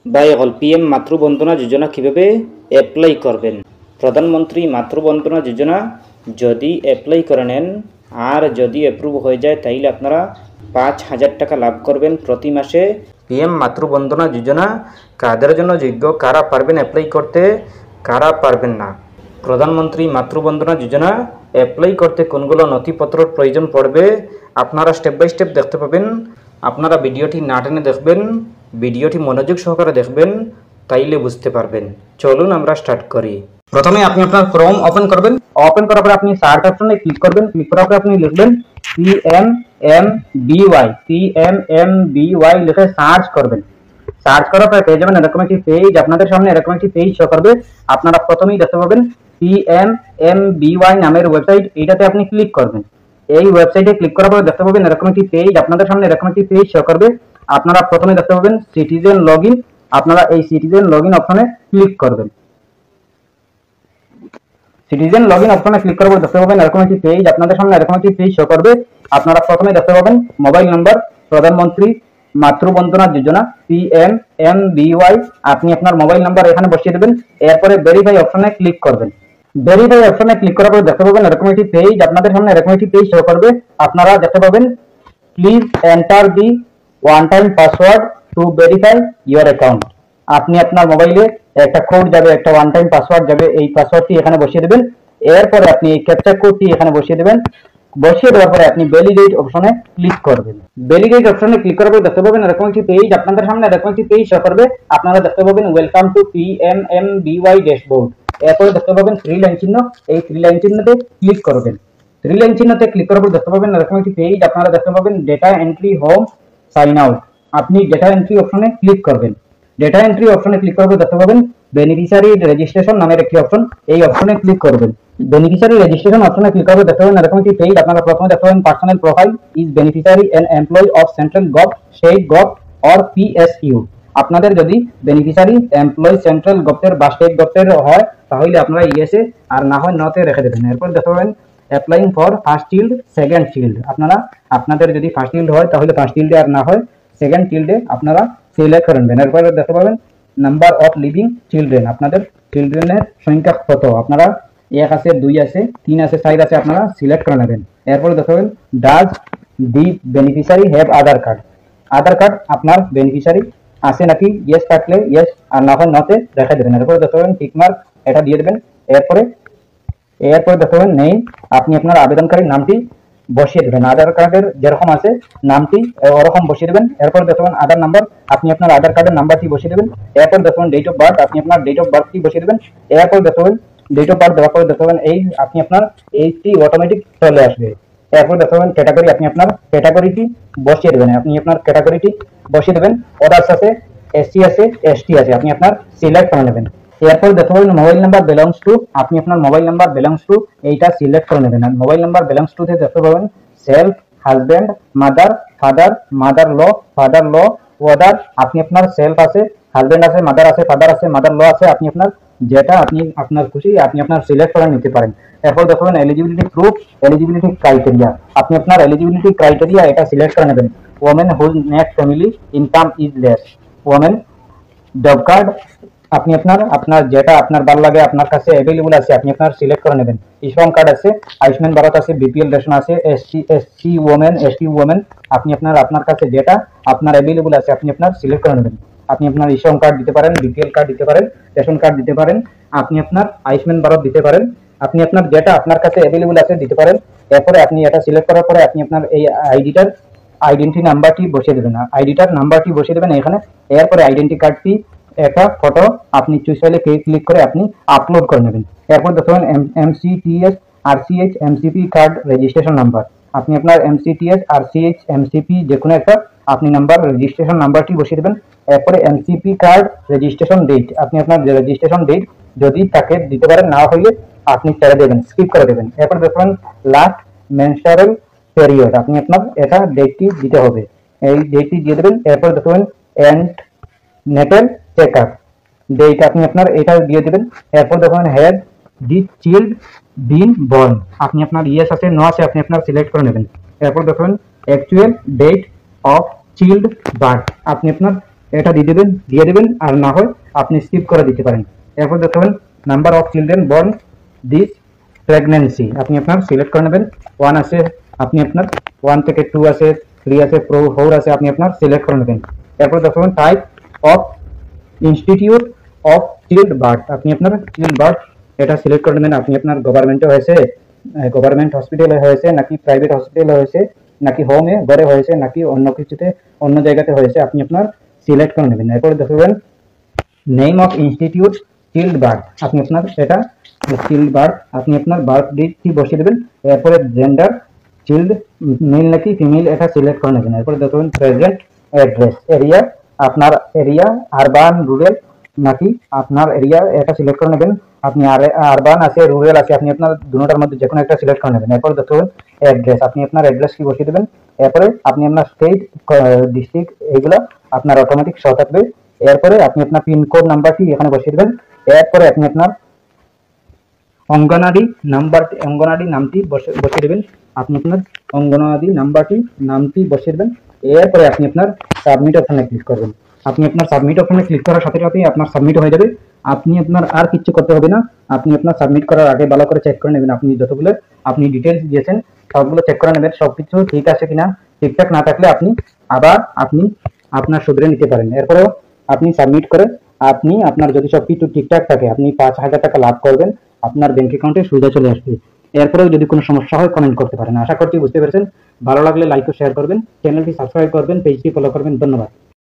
ভাই হল পিএম মাতৃবন্দনা যোজনা কিভাবে অ্যাপ্লাই করবেন। প্রধানমন্ত্রী মাতৃবন্দনা যোজনা যদি অ্যাপ্লাই করে নেন আর যদি অ্যাপ্রুভ হয়ে যায় তাইলে আপনারা 5,000 টাকা লাভ করবেন প্রতি মাসে। পিএম মাতৃবন্দনা যোজনা কাদের জন্য যোগ্য, কারা পারবেন অ্যাপ্লাই করতে, কারা পারবেন না। প্রধানমন্ত্রী মাতৃবন্দনা যোজনা অ্যাপ্লাই করতে কোনগুলো নথিপত্রের প্রয়োজন পড়বে আপনারা স্টেপ বাই স্টেপ দেখতে পাবেন। আপনারা ভিডিওটি না টেনে দেখবেন, ভিডিওটি মনোযোগ সহকারে দেখবেন, তাইলে বুঝতে পারবেন। চলুন আমরা স্টার্ট করি। প্রথমে আপনি আপনার ক্রোম ওপেন করবেন। ওপেন করার পরে আপনি সার্চ অপশনে ক্লিক করবেন। ক্লিক করার পরে আপনি লিখবেন CMMBY লিখে সার্চ করবেন। সার্চ করার পরে পেয়ে যাবেন এরকম একটি পেজ, আপনাদের সামনে এরকম একটি পেজ শো করবে। আপনারা প্রথমেই দেখতে পাবেন CMMBY নামের ওয়েবসাইট, এইটাতে আপনি ক্লিক করবেন। এই ওয়েবসাইটে ক্লিক করার পরে দেখতে পাবেন এরকম একটি পেজ, আপনাদের সামনে এরকম একটি পেজ শো করবে। আপনারা প্রথমে দেখতে পাবেন সিটিজেন লগইন, আপনারা এই সিটিজেন লগইন অপশনে ক্লিক করবেন। সিটিজেন লগইন অপশনে ক্লিক করার পর দেখতে পাবেন এরকম একটি পেজ, আপনাদের সামনে এরকম একটি পেজ শো করবে। আপনারা প্রথমে দেখতে পাবেন মোবাইল নাম্বার, প্রধানমন্ত্রী মাতৃবন্দনা যোজনা CMMBY, আপনি আপনার মোবাইল নাম্বার এখানে বসিয়ে দেবেন। এরপরে ভেরিফাই অপশনে ক্লিক করবেন। ভেরিফাই অপশনে ক্লিক করার পর দেখতে পাবেন এরকম একটি পেজ, আপনাদের সামনে এরকম একটি পেজ শো করবে। আপনারা দেখতে পাবেন please enter the one time password to verify your account. আপনি আপনার মোবাইলে একটা কোড যাবে, একটা ওয়ান টাইম পাসওয়ার্ড যাবে, এই পাসওয়ার্ডটি এখানে বসিয়ে দেবেন। এরপরে আপনি এই ক্যাপচা কোডটি এখানে বসিয়ে দেবেন। বসিয়ে দেওয়ার পরে আপনি ভ্যালিডেট অপশনে ক্লিক করবেন। ভ্যালিডেট অপশনে ক্লিক করার পর দেখতে পাবেন এরকম একটি পেজ, আপনাদের সামনে এরকম একটি পেজ শো করবে। আপনারা দেখতে পাবেন ওয়েলকাম টু PMMBY ড্যাশবোর্ড। এরপরে দেখতে পাবেন 3 লাইন চিহ্ন, এই 3 লাইন চিহ্নতে ক্লিক করবেন। 3 লাইন চিহ্নতে ক্লিক করার পর দেখতে পাবেন এরকম একটি পেজ, আপনারা দেখতে পাবেন data entry home sign out. আপনি ডেটা এন্ট্রি অপশনে ক্লিক করবেন। ডেটা এন্ট্রি অপশনে ক্লিক করবে দেখতে পাবেন বেনিফিশিয়ারি রেজিস্ট্রেশন নামের একটি অপশন, এই অপশনে ক্লিক করবেন। বেনিফিশিয়ারি রেজিস্ট্রেশন অপশনে ক্লিক করবে দেখতে পাবেন এরকম একটি পেজ, আপনারা প্রথমে দেখতে পাবেন personal profile is beneficiary and employee of central gov, state gov or PSU। আপনাদের যদি বেনিফিশিয়ারি এমপ্লয়ি সেন্ট্রাল গভর্নমেন্ট বা স্টেট গভর্নমেন্ট হয় তাহলে আপনারা ইয়েসে আর না হয় নতে রেখে দেবেন। এরপর দেখতে পাবেন applying for first child, second child. আপনাদের যদি ফার্স্ট চিল্ড হয় তাহলে ফার্স্ট চিল্ডে আর না হয় সেকেন্ড চিল্ডে আপনারা সিলেক্ট করে নেবেন। এরপরে দেখতে পাবেন নাম্বার অফ লিভিং চিলড্রেন, আপনাদের চিলড্রেনের সংখ্যা কত, আপনারা 1 আছে, 2 আছে, 3 আছে, 4 আছে, আপনারা সিলেক্ট করে নেবেন। এরপরে দেখতে পাবেন does the beneficiary have Aadhaar card. Aadhaar card আপনার বেনিফিশিয়ারি আছে নাকি, ইয়েস থাকলে ইয়েস আর না হয় নতে রেখে দেবেন। এরপরে দেখতে পাবেন টিক মার্ক, এটা দিয়ে দেবেন। এরপরে দেখতে পাবেন নেই, আপনি আপনার আবেদনকারীর নামটি বসিয়ে দেবেন। আধার কার্ডের যেরকম আছে নামটি ওরকম বসিয়ে দেবেন। এরপর দেখবেন আধার নাম্বার, আপনি আপনার আধার কার্ডের নাম্বারটি বসিয়ে দেবেন। এরপর দেখবেন ডেট অফ বার্থ, আপনি আপনার ডেট অফ বার্থটি বসিয়ে দেবেন। এরপর দেখবেন ডেট অফ বার্থ দেওয়ার পরে দেখবেন এই আপনি আপনার এইচটি অটোমেটিক চলে আসবে। এরপর দেখবেন ক্যাটাগরি, আপনি আপনার ক্যাটাগরিটি বসিয়ে দেবেন। আপনি আপনার ক্যাটাগরিটি বসিয়ে দেবেন। অদার্স আছে, SC আছে, ST আছে, আপনি আপনার সিলেক্ট করে নেবেন। এরপর দেখতে পাবেন মোবাইল নাম্বার বিলংস টু, আপনি আপনার মোবাইল নাম্বার বিলংস টু এইটা সিলেক্ট করে নেবেন। আর মোবাইল নাম্বার বিলংস টু তে দেখতে পাবেন self, husband, mother, father, mother law, father law, other. আপনি আপনার সেলফ আছে, হাজব্যান্ড আছে, মাদার আছে, ফাদার আছে, মাদার ল আছে, আপনি আপনার যেটা আপনি আপনার খুশি আপনি আপনার সিলেক্ট করে নিতে পারেন। এরপর দেখবেন এলিজিবিলিটি প্রুফ, এলিজিবিলিটি ক্রাইটেরিয়া, আপনি আপনার এলিজিবিলিটি ক্রাইটেরিয়া এটা সিলেক্ট করে নেবেন। Women whose net family income is less, women job card, আপনি আপনার যেটা আপনার ভালো লাগে আপনার কাছে অ্যাভেলেবল আছে আপনি আপনার সিলেক্ট করে নেবেন। শ্রম কার্ড আছে, আয়ুষ্মান ভারত আছে, BPL রেশন আছে, SC ওমেন, ST ওমেন, আপনি আপনার কাছে যেটা আপনার অ্যাভেলেবল আছে আপনি আপনার সিলেক্ট করে নেবেন। আপনি আপনার শ্রম কার্ড দিতে পারেন, BPL কার্ড দিতে পারেন, রেশন কার্ড দিতে পারেন, আপনি আপনার আয়ুষ্মান ভারত দিতে পারেন, আপনি আপনার যেটা আপনার কাছে অ্যাভেলেবল আছে দিতে পারেন। এরপরে আপনি এটা সিলেক্ট করার পরে আপনি আপনার এই আইডিটার আইডেন্টি নাম্বারটি বসিয়ে দেবেন, আইডিটার নাম্বারটি বসিয়ে দেবেন এখানে। এরপরে আইডেন্টি কার্ডটি একটা ফটো আপনি চুজ ফাইলে ক্লিক করে আপনি আপলোড করে নেবেন। এরপর দেখবেন MCTS RCH MCP card registration number, আপনি আপনার MCTS RCH MCP যে কোনো একটা আপনি নাম্বার রেজিস্ট্রেশন নাম্বারটি বসিয়ে দেবেন। এরপরে MCP কার্ড রেজিস্ট্রেশন ডেট, আপনি আপনার রেজিস্ট্রেশন ডেট যদি তাকে দিতে পারেন, না হলে আপনি ছেড়ে দেবেন, স্কিপ করে দেবেন। এরপর দেখবেন লাস্ট মেনস্ট্রুয়াল পিরিয়ড, আপনি আপনার এটা ডেটটি দিতে হবে, এই ডেটটি দিয়ে দেবেন। এরপর দেখবেন এন্ড নেটাল চেকআপ ডেট, আপনি আপনার এটা দিয়ে দেবেন। এরপর দেখবেন had the child been born, আপনি আপনার ইয়েস আছে, নো আছে, আপনি আপনার সিলেক্ট করে নেবেন। এরপর দেখবেন actual date of child birth, আপনি আপনার এটা দিয়ে দেবেন, আর না হয় আপনি স্কিপ করে দিতে পারেন। এরপর দেখতে পাবেন number of children born this pregnancy, আপনি আপনার সিলেক্ট করে নেবেন। 1 আছে, আপনি আপনার 1 থেকে 2 আছে, 3 আছে, 4 আছে, আপনি আপনার সিলেক্ট করে নেবেন। এরপর দেখতে পাবেন type of institute of child birth, আপনি আপনার চিল্ড বার্থ এটা সিলেক্ট করে নেবেন। আপনি আপনার গভর্নমেন্টে হয়েছে, গভর্নমেন্ট হসপিটালে হয়েছে, নাকি প্রাইভেট হসপিটালে হয়েছে, নাকি হোমে ঘরে হয়েছে, নাকি অন্য কিছুতে অন্য জায়গাতে হয়েছে, আপনি আপনার সিলেক্ট করে নেবেন। এরপরে দেখবেন name of institute child birth, আপনি আপনার এটা চিল্ড বার্থ, আপনি আপনার বার্থ ডেটটি বসিয়ে দেবেন। এরপরে জেন্ডার চিল্ড মেল নাকি ফিমেল এটা সিলেক্ট করে নেবেন। এরপরে দেখবেন প্রেজেন্ট অ্যাড্রেস, এরিয়া আপনার এরিয়া আরবান রুরাল নাকি আপনার এরিয়া এটা সিলেক্ট করে নেবেন। আপনি আরবান আছে রুরাল আছে, আপনি আপনার দুটোটার মধ্যে যে কোনো একটা সিলেক্ট করে নেবেন। এরপর দেখবেন অ্যাড্রেস, আপনি আপনার অ্যাড্রেস কি বসিয়ে দেবেন। এরপরে আপনি আপনার স্টেট ডিস্ট্রিক্ট এইগুলো আপনার অটোমেটিক শো থাকবে। এরপরে আপনি আপনার পিনকোড নাম্বারটি এখানে বসিয়ে দেবেন। এরপরে আপনি আপনার অঙ্গনারী নামটি বসিয়ে দেবেন। আপনি আপনার অঙ্গনারী নামটি বসিয়ে দেবেন। এরপরে আপনি আপনার সাবমিট অপশনে ক্লিক করবেন। আপনি আপনার সাবমিট অপশনে ক্লিক করার সাথে সাথেই আপনার সাবমিট হয়ে যাবে। আপনি আপনার আর কিছু করতে হবে না। আপনি আপনার সাবমিট করার আগে ভালো করে চেক করে নেবেন, আপনি যতগুলো আপনি ডিটেলস দিয়েছেন সবগুলো চেক করে নেবেন, সবকিছু ঠিক আছে কিনা। ঠিকঠাক না থাকলে আপনি আপনার শুধরে নিতে পারেন। এরপরেও আপনি সাবমিট করে আপনি আপনার যদি সবকিছু ঠিকঠাক থাকে আপনি 5,000 টাকা লাভ করবেন, আপনার ব্যাংক অ্যাকাউন্টে সুবিধা চলে আসবে। এরপরেও যদি কোনো সমস্যা হয় কমেন্ট করতে পারেন। আশা করছি বুঝতে পেরেছেন। ভালো লাগলে লাইক ও শেয়ার করবেন, চ্যানেলটি সাবস্ক্রাইব করবেন, পেজটি ফলো করবেন। ধন্যবাদ।